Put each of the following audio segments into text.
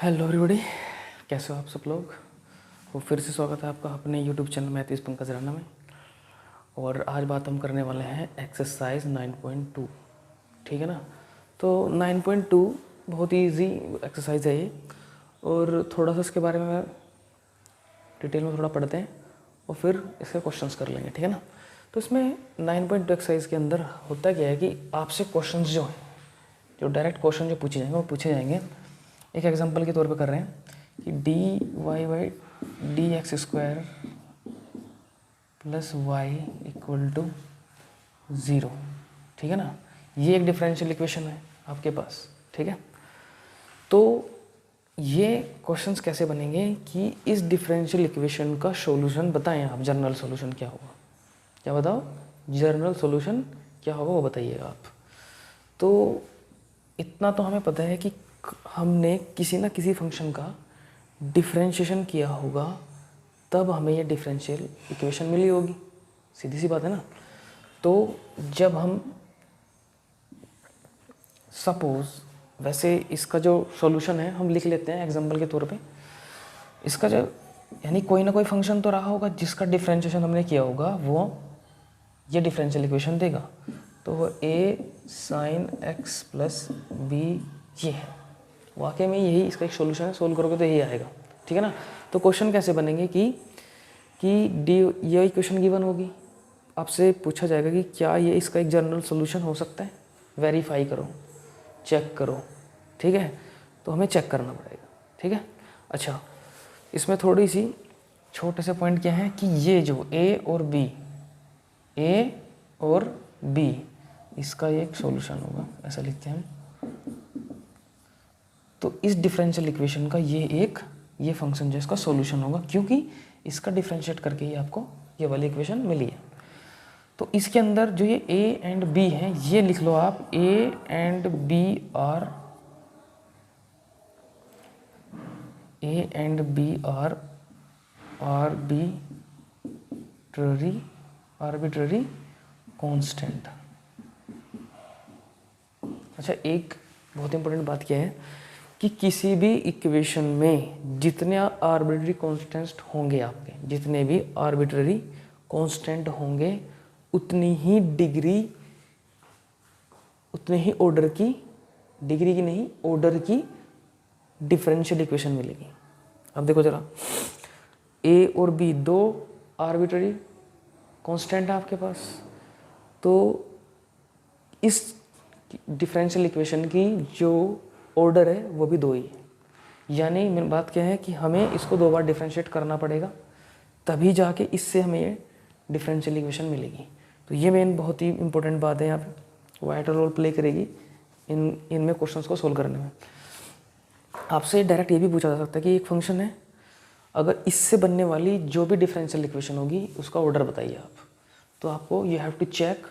Hello everybody, कैसे हो आप सब लोग। वो फिर से स्वागत है आपका अपने YouTube channel maths Pankaj Rana में। और आज बात हम करने वाले हैं एक्सरसाइज 9.2, ठीक है ना। तो 9.2 बहुत ही ईजी एक्सरसाइज है ये, और थोड़ा सा इसके बारे में डिटेल में थोड़ा पढ़ते हैं और फिर इसके क्वेश्चंस कर लेंगे, ठीक है ना। तो इसमें 9.2 एक्सरसाइज के अंदर होता क्या है कि आपसे क्वेश्चंस जो हैं, जो डायरेक्ट क्वेश्चन जो पूछे जाएंगे वो पूछे जाएंगे। एक एग्जांपल के तौर पे कर रहे हैं कि dy/dx² + y = 0, ठीक है ना। ये एक डिफरेंशियल इक्वेशन है आपके पास, ठीक है। तो ये क्वेश्चंस कैसे बनेंगे कि इस डिफरेंशियल इक्वेशन का सॉल्यूशन बताएं आप। जनरल सॉल्यूशन क्या होगा, क्या बताओ, जनरल सॉल्यूशन क्या होगा वो बताइएगा आप। तो इतना तो हमें पता है कि हमने किसी ना किसी फंक्शन का डिफरेंशिएशन किया होगा, तब हमें ये डिफरेंशियल इक्वेशन मिली होगी, सीधी सी बात है ना। तो जब हम सपोज, वैसे इसका जो सॉल्यूशन है हम लिख लेते हैं एग्जांपल के तौर पे। इसका जो यानी कोई ना कोई फंक्शन तो रहा होगा जिसका डिफरेंशिएशन हमने किया होगा, वो ये डिफरेंशियल इक्वेशन देगा। तो वो a sin x + b ये है। वाकई में यही इसका एक सॉल्यूशन है, सोल्व करोगे तो यही आएगा, ठीक है ना। तो क्वेश्चन कैसे बनेंगे कि डी ये इक्वेशन गिवन होगी, आपसे पूछा जाएगा कि क्या ये इसका एक जनरल सॉल्यूशन हो सकता है, वेरीफाई करो, चेक करो, ठीक है। तो हमें चेक करना पड़ेगा, ठीक है। अच्छा, इसमें थोड़ी सी छोटे से पॉइंट क्या है कि ये जो a और b इसका एक सॉल्यूशन होगा, ऐसा लिखते हैं हम। तो इस डिफरेंशियल इक्वेशन का ये फंक्शन जो इसका सॉल्यूशन होगा, क्योंकि इसका डिफरेंशिएट करके ही आपको ये वाली इक्वेशन मिली है। तो इसके अंदर जो ये a एंड b है, ये लिख लो आप, a and b are arbitrary constant. अच्छा, एक बहुत इंपॉर्टेंट बात क्या है कि किसी भी इक्वेशन में जितने आर्बिट्ररी कांस्टेंट्स होंगे आपके, जितने भी आर्बिट्ररी कांस्टेंट होंगे, उतनी ही ऑर्डर की, डिग्री की नहीं, ऑर्डर की डिफरेंशियल इक्वेशन मिलेगी। अब देखो जरा, a और b दो आर्बिट्ररी कांस्टेंट है आपके पास, तो इस डिफरेंशियल इक्वेशन की जो ऑर्डर है वो भी दो ही है। यानी मेरी बात क्या है कि हमें इसको दो बार डिफरेंशिएट करना पड़ेगा, तभी जाके इससे हमें ये डिफरेंशियल इक्वेशन मिलेगी। तो ये मेन बहुत ही इंपॉर्टेंट बात है, यहाँ पे वाइटल रोल प्ले करेगी इनमें क्वेश्चंस को सोल्व करने में। आपसे डायरेक्ट ये भी पूछा जा सकता है कि एक फंक्शन है, अगर इससे बनने वाली जो भी डिफरेंशियल इक्वेशन होगी उसका ऑर्डर बताइए आप। तो आपको you have to check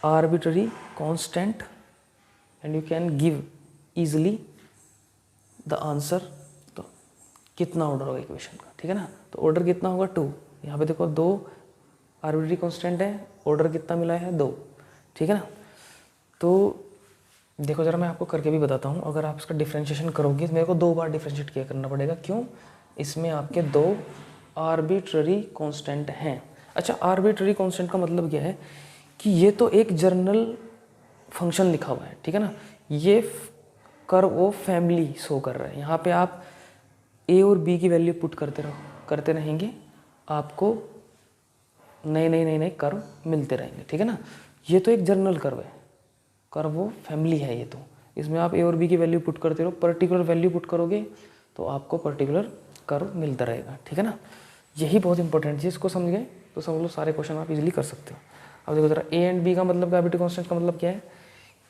arbitrary constant and you can give easily the answer। तो कितना ऑर्डर होगा इक्वेशन का, ठीक है ना। तो ऑर्डर कितना होगा 2। यहाँ पे देखो दो आर्बिट्ररी कांस्टेंट है, ऑर्डर कितना मिला है 2, ठीक है ना। तो देखो जरा, मैं आपको करके भी बताता हूँ। अगर आप इसका डिफरेंशिएशन करोगे तो मेरे को दो बार डिफरेंशिएट किया करना पड़ेगा, क्यों, इसमें आपके दो आर्बिट्ररी कांस्टेंट हैं। अच्छा, आर्बिट्ररी कांस्टेंट का मतलब क्या है कि ये तो एक जर्नल फंक्शन लिखा हुआ है, ठीक है ना। ये कर्व वो फैमिली शो कर रहा है। यहाँ पे आप a और b की वैल्यू पुट करते रहेंगे, आपको नए कर्व मिलते रहेंगे, ठीक है ना। ये तो एक जर्नल कर्व है, कर्व वो फैमिली है ये। तो इसमें आप a और b की वैल्यू पुट करते रहो, पर्टिकुलर वैल्यू पुट करोगे तो आपको पर्टिकुलर कर्व मिलता रहेगा, ठीक है ना। यही बहुत इंपॉर्टेंट चीज़, इसको समझ गए तो समझ लो सारे क्वेश्चन आप इजीली कर सकते हो। अब देखो जरा, a एंड b का मतलब, आर्बिट्ररी कांस्टेंट का मतलब क्या है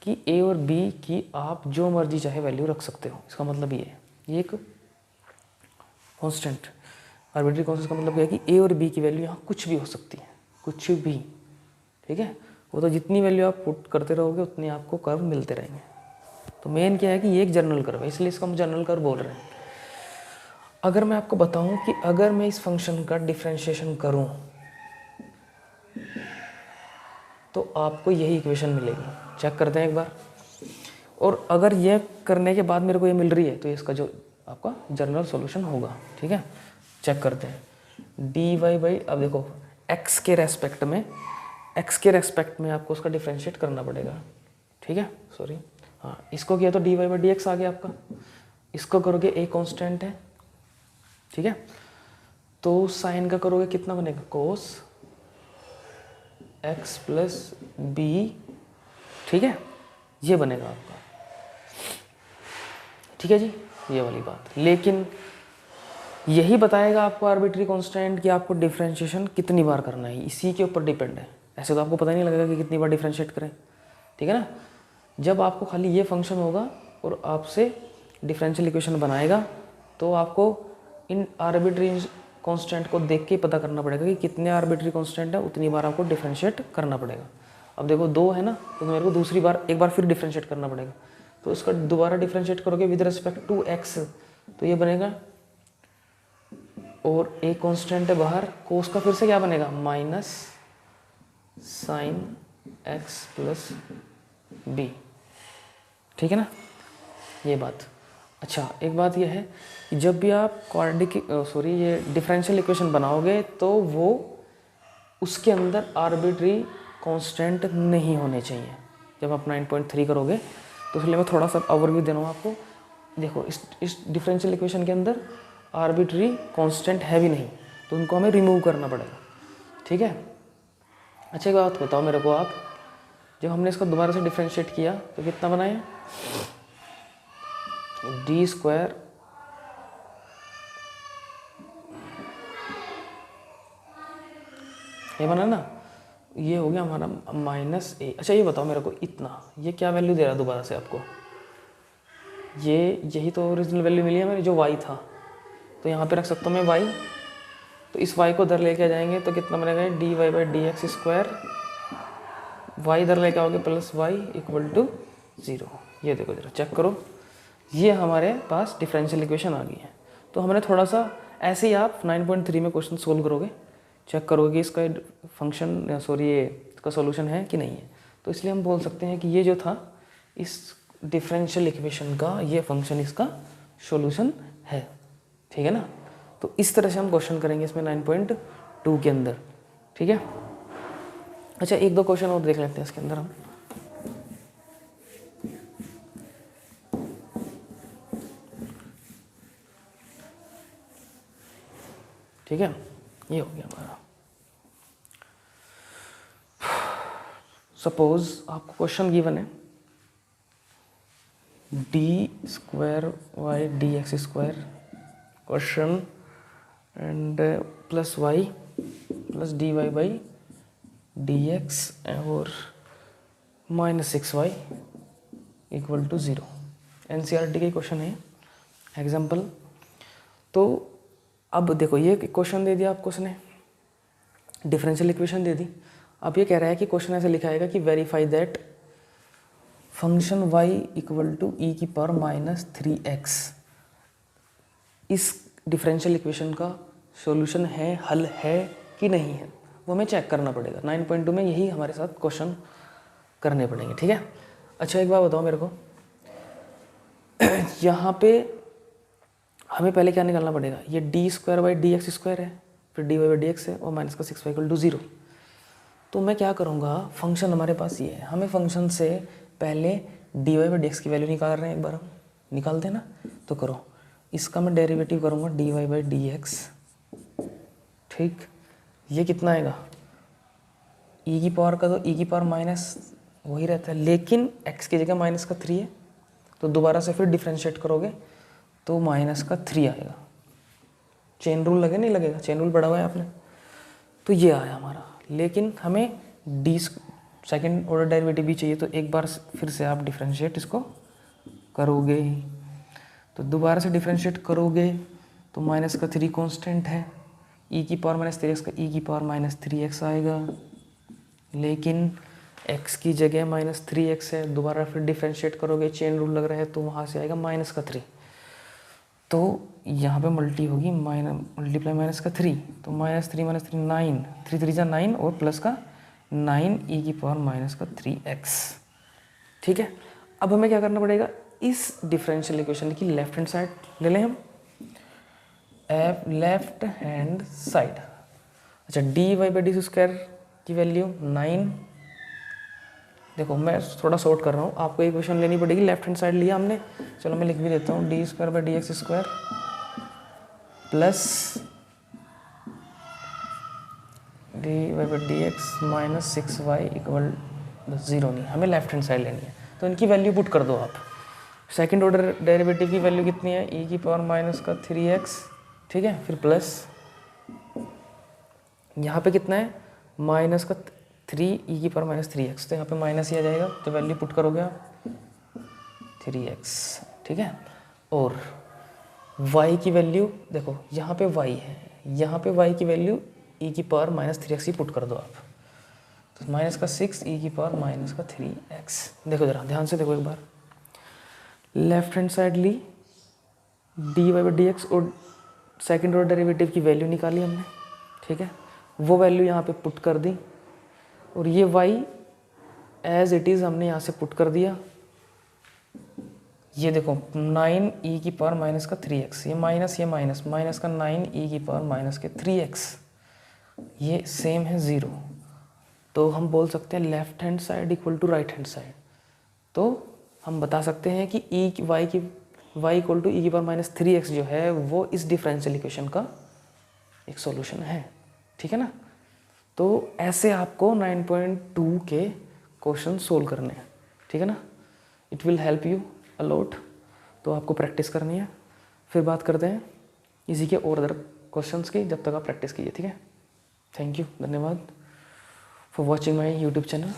कि a और b की आप जो मर्जी चाहे वैल्यू रख सकते हो। इसका मतलब ये है, ये एक कांस्टेंट, आर्बिट्ररी कांस्टेंट का मतलब क्या है कि a और b की वैल्यू यहाँ कुछ भी हो सकती है, कुछ भी, ठीक है। वो तो जितनी वैल्यू आप पुट करते रहोगे उतनी आपको कर्व मिलते रहेंगे। तो मेन क्या है कि ये एक जनरल कर्व है, इसलिए इसका हम जनरल कर्व बोल रहे हैं। अगर मैं आपको बताऊं कि अगर मैं इस फंक्शन का डिफरेंशिएशन करूं तो आपको यही इक्वेशन मिलेगी। चेक करते हैं एक बार। और अगर ये करने के बाद मेरे को ये मिल रही है तो इसका जो आपका जनरल सॉल्यूशन होगा। ठीक है, चेक करते हैं। डी वाई बाई, अब देखो x के रेस्पेक्ट में आपको उसका डिफ्रेंशिएट करना पड़ेगा। ठीक है, सॉरी, हाँ, इसको किया तो d Y by D x आ गया आपका, इसको करोगे a कांस्टेंट है। ठीक है, तो साइन का करोगे कितना बनेगा, कोस x प्लस बी। ठीक है, ये बनेगा आपका। ठीक है जी, ये वाली बात। लेकिन यही बताएगा आपको आर्बिट्री कांस्टेंट कि आपको डिफरेंशिएशन कितनी बार करना है, इसी के ऊपर डिपेंड है। ऐसे तो आपको पता नहीं लगेगा कि कितनी बार डिफरेंशिएट करें। ठीक है ना, जब आपको खाली ये फंक्शन होगा और आपसे डिफरेंशियल इक्वेशन बनाएगा तो आपको इन आर्बिट्री कांस्टेंट को देख के ही पता करना पड़ेगा कि कितने आर्बिट्री कांस्टेंट है, उतनी बार आपको डिफरेंशिएट करना पड़ेगा। अब देखो 2 है ना, तो मेरे को दूसरी बार एक बार फिर डिफरेंशिएट करना पड़ेगा, तो इसका दोबारा डिफरेंशिएट करोगे विद रिस्पेक्ट टू x, तो ये बनेगा, और एक कांस्टेंट है बाहर, कोस का फिर से क्या बनेगा, minus sine x plus B. ठीक है ना, ये बात। अच्छा, एक बात ये है कि जब भी आप ये डिफरेंशियल इक्वेशन बनाओगे तो वो उसके अंदर आर्बिट्री कांस्टेंट नहीं होने चाहिए। जब आप 9.3 करोगे तो इसलिए मैं थोड़ा सा ओवरव्यू दे रहा हूँ आपको। देखो इस डिफरेंशियल इक्वेशन के अंदर आर्बिट्री कांस्टेंट है भी नहीं, तो उनको हमें रिमूव करना पड़ेगा। ठीक है, अच्छा एक बात बताओ मेरे को आप, जब हमने इसको दोबारा से डिफरेंशिएट किया तो कितना बनाया, डी स्क्वायर ये बना ना, ये हो गया हमारा माइनस ए। अच्छा ये बताओ मेरे को, इतना ये क्या वैल्यू दे रहा है दोबारा से आपको, यही तो ओरिजिनल वैल्यू मिली है मेरी जो y था, तो यहाँ पे रख सकता हूँ मैं y, तो इस y को इधर लेके जाएंगे तो कितना बनेगा, D Y by D x square, y इधर लेके आओगे प्लस y इक्वल टू 0। ये देखो जरा चेक करो, ये हमारे पास डिफरेंशियल इक्वेशन आ गई है। तो हमने थोड़ा सा ऐसे ही आप 9.3 में क्वेश्चन सोल्व करोगे, चेक करोगे इसका फंक्शन ये इसका सॉल्यूशन है कि नहीं है। तो इसलिए हम बोल सकते हैं कि ये जो था इस डिफरेंशियल इक्वेशन का, ये फंक्शन इसका सॉल्यूशन है। ठीक है ना, तो इस तरह से हम क्वेश्चन करेंगे इसमें 9.2 के अंदर। ठीक है, अच्छा एक दो क्वेश्चन और देख लेते हैं इसके अंदर हम। ठीक है, ये हो गया हमारा। सपोज आपको क्वेश्चन गिवन है d square y d x square question and plus y plus D Y by D x और minus 6y equal to 0। NCERT के क्वेश्चन है एग्जाम्पल। तो अब देखो ये क्वेश्चन दे दिया आपको उसने, डिफरेंशियल इक्वेशन दे दी। अब ये कह रहा है कि क्वेश्चन ऐसे लिखा है कि verify that function y equal to e की पावर माइनस 3x इस डिफरेंशियल इक्वेशन का सॉल्यूशन है, हल है कि नहीं है, वो हमें चेक करना पड़ेगा। 9.2 में यही हमारे साथ क्वेश्चन करने पड़ेंगे। ठीक है, अच्छा एक बात बताओ मेरे को, यहाँ पे हमें पहले क्या निकालना पड़ेगा, ये D square by D x square है, फिर D Y by D X है और माइनस का 6y इक्वल टू 0। तो मैं क्या करूँगा, फंक्शन हमारे पास ये है, हमें फंक्शन से पहले D Y by D X की वैल्यू निकाल रहे हैं, एक बार हम निकालते हैं ना, तो करो इसका मैं डेरिवेटिव करूँगा D Y by D X. ठीक, ये कितना आएगा, ई की पावर का, तो ई की पावर माइनस वही रहता है, लेकिन एक्स की जगह माइनस का 3 है, तो दोबारा से फिर डिफ्रेंशिएट करोगे तो माइनस का 3 आएगा। चेन रूल लगे नहीं लगेगा, चेन रूल पढ़ा हुआ है आपने। तो ये आया हमारा, लेकिन हमें डी सेकेंड ऑर्डर डेरिवेटिव भी चाहिए, तो एक बार फिर से आप डिफ्रेंशिएट इसको करोगे, तो दोबारा से डिफ्रेंशिएट करोगे तो माइनस का 3 कांस्टेंट है, ई की पावर माइनस 3x का ई की पावर माइनस 3x आएगा, लेकिन x की जगह माइनस 3x है, दोबारा फिर डिफ्रेंशिएट करोगे, चेन रूल लग रहा है, तो वहाँ से आएगा माइनस का 3। तो यहाँ पे मल्टी होगी मल्टीप्लाई माइनस का 3, तो माइनस 3 9, 3 3 जा 9 और प्लस का 9 ई की पावर माइनस का 3x। ठीक है, अब हमें क्या करना पड़ेगा, इस डिफरेंशियल इक्वेशन की लेफ्ट हैंड साइड ले लें हम, लेफ्ट हैंड साइड। अच्छा, D Y by D square की वैल्यू 9, देखो मैं थोड़ा शॉर्ट कर रहा हूँ, आपको इक्वेशन लेनी पड़ेगी, लेफ्ट हैंड साइड लिया हमने, चलो मैं लिख भी देता हूँ, D square by D x square plus D Y by D X minus 6y equal 0 नहीं, हमें लेफ्ट हैंड साइड लेनी है, तो इनकी वैल्यू पुट कर दो आप। सेकंड ऑर्डर डेरिवेटिव की वैल्यू कितनी है, e की पावर माइनस का 3x, ठीक है, फिर प्लस यहाँ पे कितना है, माइनस का 3 e की पावर माइनस 3x, तो यहाँ पे माइनस ही आ जाएगा, तो वैल्यू पुट करोगे आप 3x, ठीक है। और y की वैल्यू देखो यहाँ पे y है, यहाँ पे y की वैल्यू e की पावर माइनस 3x ही पुट कर दो आप, तो माइनस का 6 e की पावर माइनस का 3x। देखो जरा ध्यान से देखो एक बार, लेफ्ट हैंड साइड ली d Y by D x और सेकेंड ऑर्डर डेरिवेटिव की वैल्यू निकाली हमने, ठीक है, वो वैल्यू यहाँ पे पुट कर दी, और ये y एज इट इज़ हमने यहाँ से पुट कर दिया। ये देखो 9 e की पावर माइनस का 3x, ये माइनस माइनस का 9 e की पावर माइनस के 3x, ये सेम है 0, तो हम बोल सकते हैं left hand side equal to right hand side. तो हम बता सकते हैं कि y इक्वल टू ई की पावर माइनस 3x जो है वो इस डिफरेंशियल इक्वेशन का एक सॉल्यूशन है, ठीक है ना। तो ऐसे आपको 9.2 के क्वेश्चन सोल्व करने हैं, ठीक है ना। It will help you a lot, तो आपको प्रैक्टिस करनी है। फिर बात करते हैं इसी के और अदर क्वेश्चंस की, जब तक आप प्रैक्टिस कीजिए, ठीक है। थैंक यू, धन्यवाद for watching my YouTube channel.